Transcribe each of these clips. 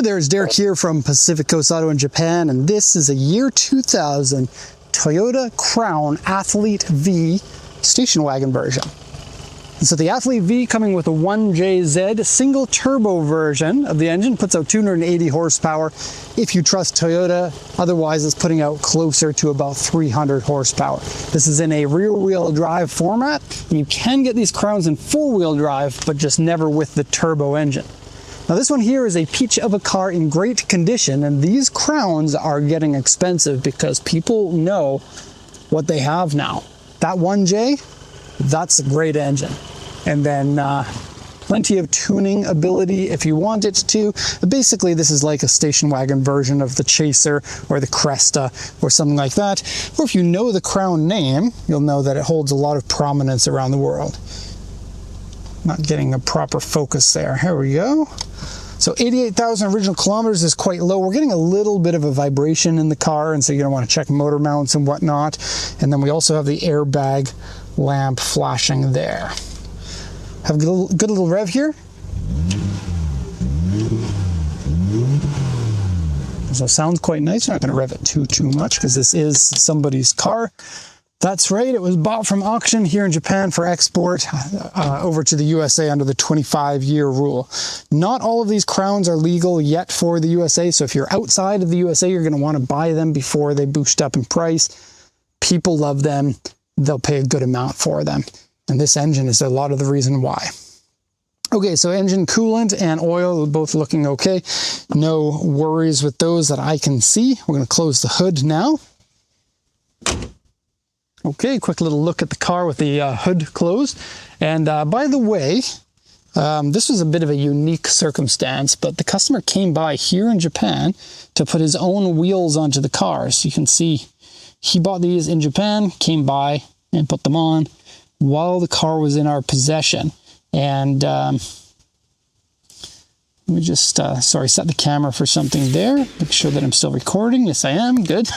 Hey there, it's Derek here from Pacific Coast Auto in Japan, and this is a year 2000 Toyota Crown Athlete V station wagon version. And so the Athlete V, coming with a 1JZ single turbo version of the engine, puts out 280 horsepower if you trust Toyota. Otherwise, it's putting out closer to about 300 horsepower. This is in a rear-wheel drive format. You can get these Crowns in four-wheel drive, but just never with the turbo engine. Now this one here is a peach of a car in great condition, and these Crowns are getting expensive because people know what they have now. That 1J, that's a great engine. And then plenty of tuning ability if you want it to. Basically, this is like a station wagon version of the Chaser or the Cresta or something like that. Or if you know the Crown name, you'll know that it holds a lot of prominence around the world. Not getting a proper focus there. Here we go. So 88,000 original kilometers is quite low. We're getting a little bit of a vibration in the car, and so you're gonna want to check motor mounts and whatnot. And then we also have the airbag lamp flashing there. Have a good little rev here. So it sounds quite nice. I'm not gonna rev it too much because this is somebody's car. That's right, it was bought from auction here in Japan for export over to the USA under the 25-year rule. Not all of these Crowns are legal yet for the USA, so if you're outside of the USA, you're going to want to buy them before they boost up in price. People love them. They'll pay a good amount for them. And this engine is a lot of the reason why. Okay, so engine coolant and oil are both looking okay. No worries with those that I can see. We're going to close the hood now. Okay, quick little look at the car with the hood closed. And by the way, this was a bit of a unique circumstance, but the customer came by here in Japan to put his own wheels onto the car. So you can see he bought these in Japan, came by and put them on while the car was in our possession. And let me just, set the camera for something there. Make sure that I'm still recording. Yes, I am. Good.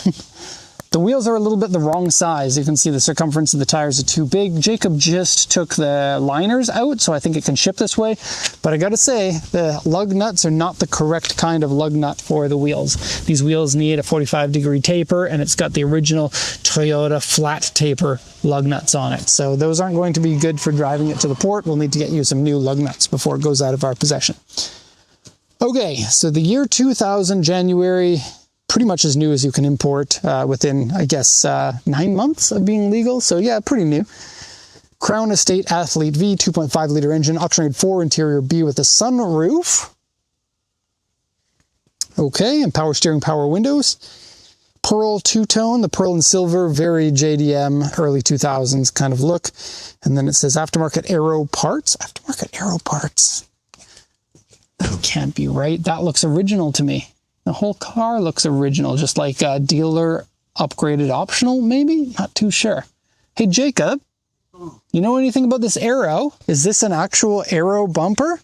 The wheels are a little bit the wrong size. You can see the circumference of the tires are too big. Jacob just took the liners out, so I think it can ship this way. But I gotta say, the lug nuts are not the correct kind of lug nut for the wheels. These wheels need a 45-degree taper, and it's got the original Toyota flat taper lug nuts on it. So those aren't going to be good for driving it to the port. We'll need to get you some new lug nuts before it goes out of our possession. Okay, so the year 2000, January, pretty much as new as you can import within, I guess, 9 months of being legal. So yeah, pretty new. Crown Estate Athlete V, 2.5 liter engine, option grade 4, interior B with a sunroof. Okay, and power steering, power windows. Pearl two-tone, the pearl and silver, very JDM, early 2000s kind of look. And then it says aftermarket aero parts. Aftermarket aero parts. That can't be right. That looks original to me. The whole car looks original, just like a dealer upgraded optional, maybe? Not too sure. Hey, Jacob, you know anything about this aero? Is this an actual aero bumper?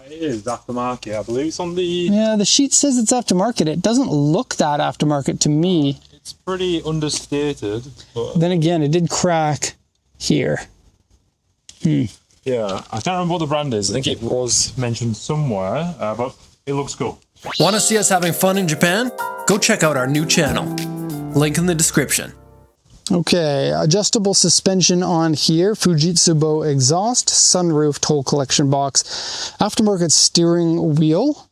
It is aftermarket, I believe. It's on the... Yeah, the sheet says it's aftermarket. It doesn't look that aftermarket to me. It's pretty understated. But... Then again, it did crack here. Yeah, I can't remember what the brand is. I think it was mentioned somewhere, but it looks cool. Want to see us having fun in Japan? Go check out our new channel. Link in the description. Okay, adjustable suspension on here, Fujitsu exhaust, sunroof, toll collection box, aftermarket steering wheel,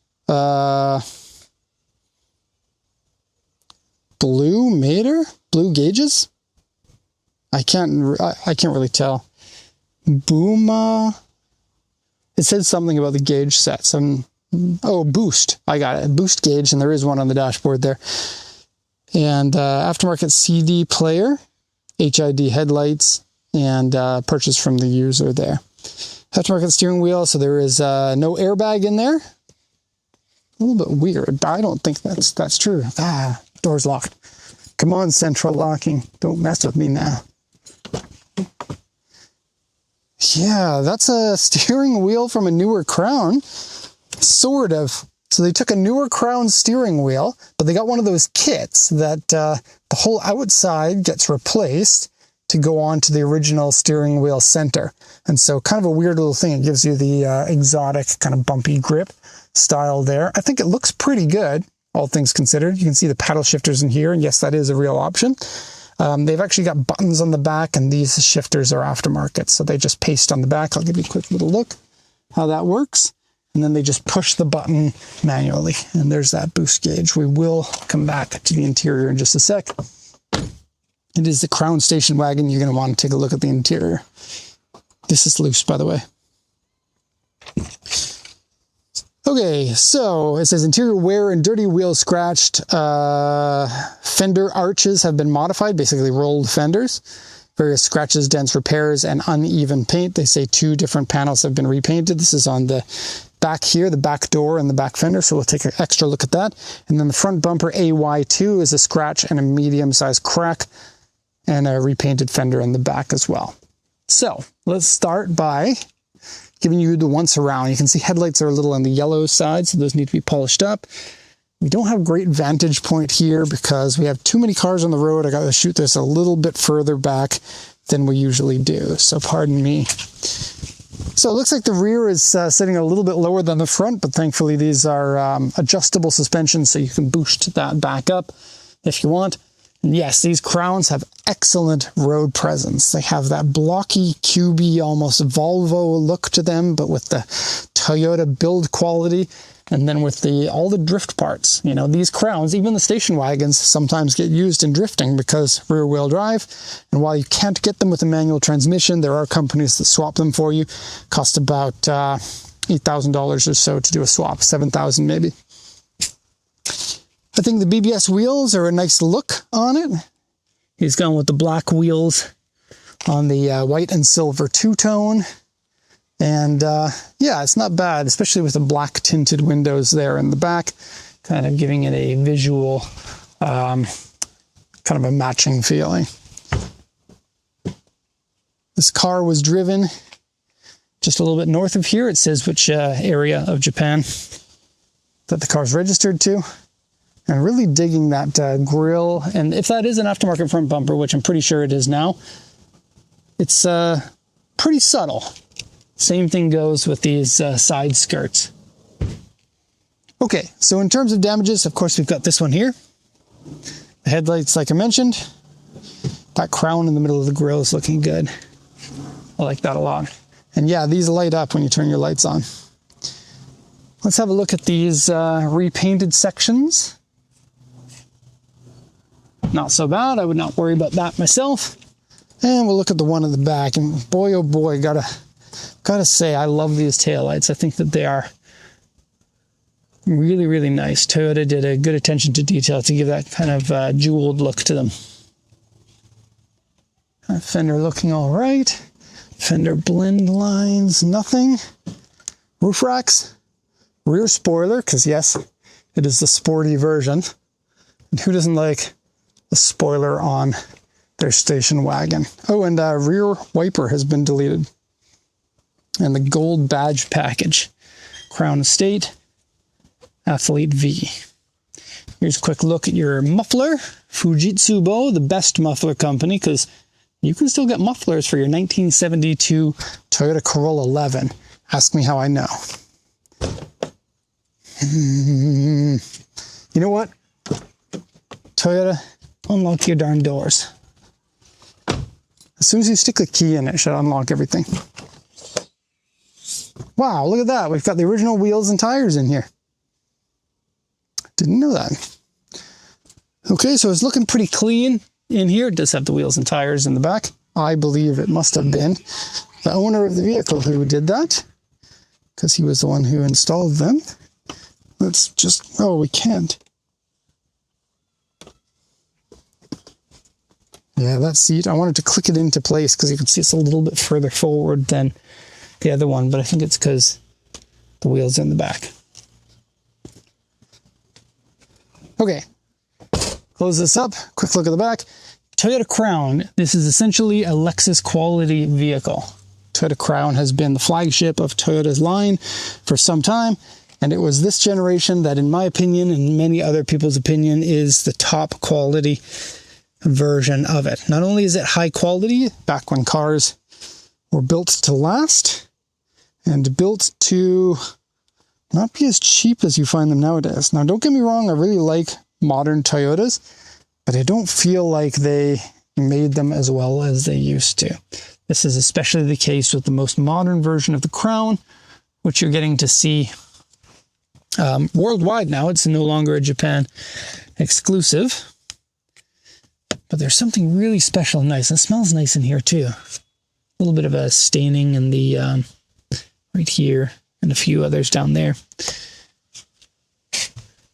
blue mater, blue gauges. I can't really tell. Boom. It says something about the gauge sets. Oh, boost. I got it. Boost gauge, and there is one on the dashboard there. And aftermarket CD player, HID headlights, and purchase from the user there. Aftermarket steering wheel, so there is no airbag in there. A little bit weird. I don't think that's true. Door's locked. Come on, central locking. Don't mess with me now. Yeah, that's a steering wheel from a newer Crown. Sort of. So they took a newer Crown steering wheel, but they got one of those kits that the whole outside gets replaced to go on to the original steering wheel center. And so kind of a weird little thing. It gives you the exotic kind of bumpy grip. style there. I think it looks pretty good, all things considered. You can see the paddle shifters in here, and yes, that is a real option. They've actually got buttons on the back, and these shifters are aftermarket, so they just paste on the back. I'll give you a quick little look how that works. And then they just push the button manually, and there's that boost gauge. We will come back to the interior in just a sec. It is the Crown station wagon. You're going to want to take a look at the interior. This is loose, by the way. Okay, so it says interior wear and dirty wheels scratched. Fender arches have been modified, basically rolled fenders. Various scratches, dents, repairs, and uneven paint. They say 2 different panels have been repainted. This is on the back here, the back door and the back fender, so we'll take an extra look at that. And then the front bumper AY2 is a scratch and a medium-sized crack, and a repainted fender in the back as well. So let's start by giving you the once around. You can see headlights are a little on the yellow side, so those need to be polished up. We don't have great vantage point here because we have too many cars on the road. I got to shoot this a little bit further back than we usually do, so pardon me. So it looks like the rear is sitting a little bit lower than the front, but thankfully these are adjustable suspensions, so you can boost that back up if you want. And yes, these Crowns have excellent road presence. They have that blocky, cubey, almost Volvo look to them, but with the Toyota build quality. And then with all the drift parts, you know, these Crowns, even the station wagons, sometimes get used in drifting because rear wheel drive. And while you can't get them with a manual transmission, there are companies that swap them for you. Cost about $8,000 or so to do a swap, $7,000 maybe. I think the BBS wheels are a nice look on it. He's gone with the black wheels on the white and silver two-tone. And yeah, it's not bad, especially with the black tinted windows there in the back, kind of giving it a visual, kind of a matching feeling. This car was driven just a little bit north of here. It says which area of Japan that the car's registered to. And really digging that grille. And if that is an aftermarket front bumper, which I'm pretty sure it is now, it's pretty subtle. Same thing goes with these side skirts. Okay, so in terms of damages, of course, we've got this one here. The headlights, like I mentioned. That crown in the middle of the grille is looking good. I like that a lot. And yeah, these light up when you turn your lights on. Let's have a look at these repainted sections. Not so bad. I would not worry about that myself. And we'll look at the one in the back. And boy, oh boy, gotta say, I love these taillights. I think that they are really, really nice. Toyota did a good attention to detail to give that kind of jeweled look to them. Fender looking all right. Fender blend lines, nothing. Roof racks. Rear spoiler, because yes, it is the sporty version. And who doesn't like a spoiler on their station wagon? Oh, and rear wiper has been deleted. And the gold badge package. Crown Estate, Athlete V. Here's a quick look at your muffler. Fujitsubo, the best muffler company, because you can still get mufflers for your 1972 Toyota Corolla 11. Ask me how I know. You know what? Toyota, unlock your darn doors. As soon as you stick a key in, it should unlock everything. Wow, look at that. We've got the original wheels and tires in here. Didn't know that. Okay, so it's looking pretty clean in here. It does have the wheels and tires in the back. I believe it must have been the owner of the vehicle who did that, because he was the one who installed them. Let's just, oh, we can't. Yeah, that seat, I wanted to click it into place because you can see it's a little bit further forward than the other one, but I think it's because the wheels are in the back. Okay, close this up. Quick look at the back. Toyota Crown. This is essentially a Lexus quality vehicle. Toyota Crown has been the flagship of Toyota's line for some time, and it was this generation that, in my opinion, and many other people's opinion, is the top quality version of it. Not only is it high quality, back when cars were built to last, and built to, not be as cheap as you find them nowadays. Now, don't get me wrong, I really like modern Toyotas, but I don't feel like they made them as well as they used to. This is especially the case with the most modern version of the Crown, which you're getting to see worldwide now. It's no longer a Japan exclusive, but there's something really special and nice. It smells nice in here too. A little bit of a staining in the right here and a few others down there.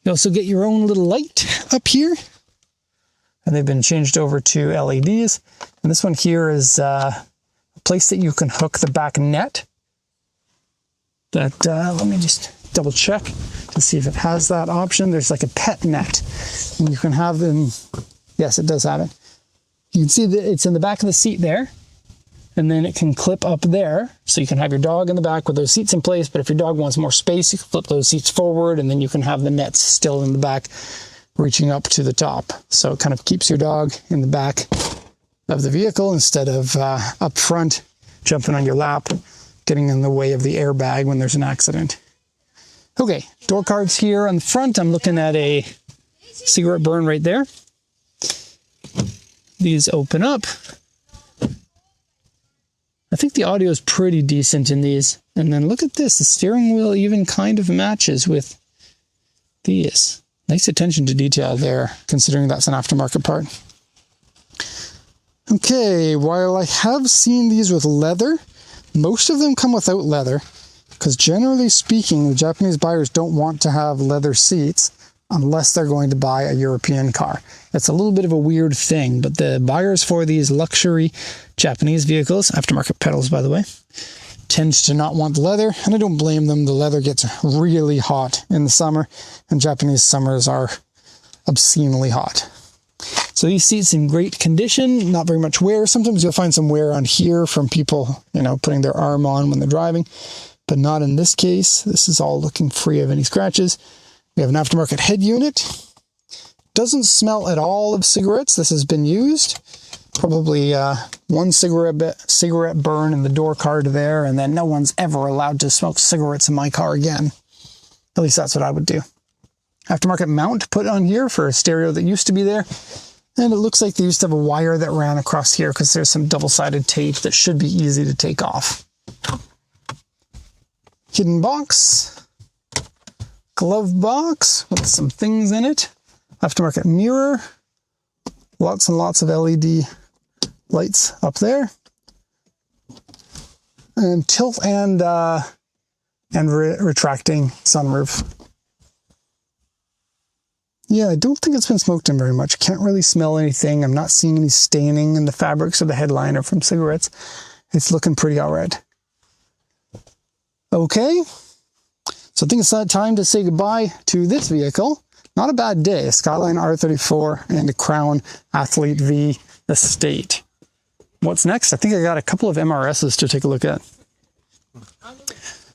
You also get your own little light up here, and they've been changed over to LEDs. And this one here is a place that you can hook the back net. That let me just double check to see if it has that option. There's like a pet net, and you can have them. Yes, it does have it. You can see that it's in the back of the seat there, and then it can clip up there, so you can have your dog in the back with those seats in place. But if your dog wants more space, you can flip those seats forward, and then you can have the nets still in the back, reaching up to the top. So it kind of keeps your dog in the back of the vehicle instead of up front, jumping on your lap, getting in the way of the airbag when there's an accident. Okay, door cards here on the front. I'm looking at a cigarette burn right there. These open up. I think the audio is pretty decent in these. And then look at this, the steering wheel even kind of matches with these. Nice attention to detail there, considering that's an aftermarket part. Okay, while I have seen these with leather, most of them come without leather, because generally speaking, the Japanese buyers don't want to have leather seats unless they're going to buy a European car. It's a little bit of a weird thing, but the buyers for these luxury Japanese vehicles, aftermarket pedals by the way, tend to not want the leather, and I don't blame them. The leather gets really hot in the summer, and Japanese summers are obscenely hot. So these seats in great condition, not very much wear. Sometimes you'll find some wear on here from people, putting their arm on when they're driving, but not in this case. This is all looking free of any scratches. We have an aftermarket head unit. Doesn't smell at all of cigarettes. This has been used. Probably one cigarette burn in the door card there, and then no one's ever allowed to smoke cigarettes in my car again. At least that's what I would do. Aftermarket mount put on here for a stereo that used to be there. And it looks like they used to have a wire that ran across here because there's some double-sided tape that should be easy to take off. Hidden box. Glove box with some things in it. Aftermarket mirror. Lots and lots of LED lights up there. And tilt and retracting sunroof. Yeah, I don't think it's been smoked in very much. Can't really smell anything. I'm not seeing any staining in the fabrics of the headliner from cigarettes. It's looking pretty all right. Okay. So I think it's time to say goodbye to this vehicle. Not a bad day. A Skyline R34 and a Crown Athlete V Estate. What's next? I think I got a couple of MRSs to take a look at.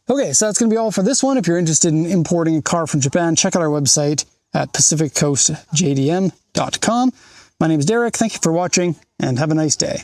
Okay, so that's going to be all for this one. If you're interested in importing a car from Japan, check out our website at pacificcoastjdm.com. My name is Derek. Thank you for watching, and have a nice day.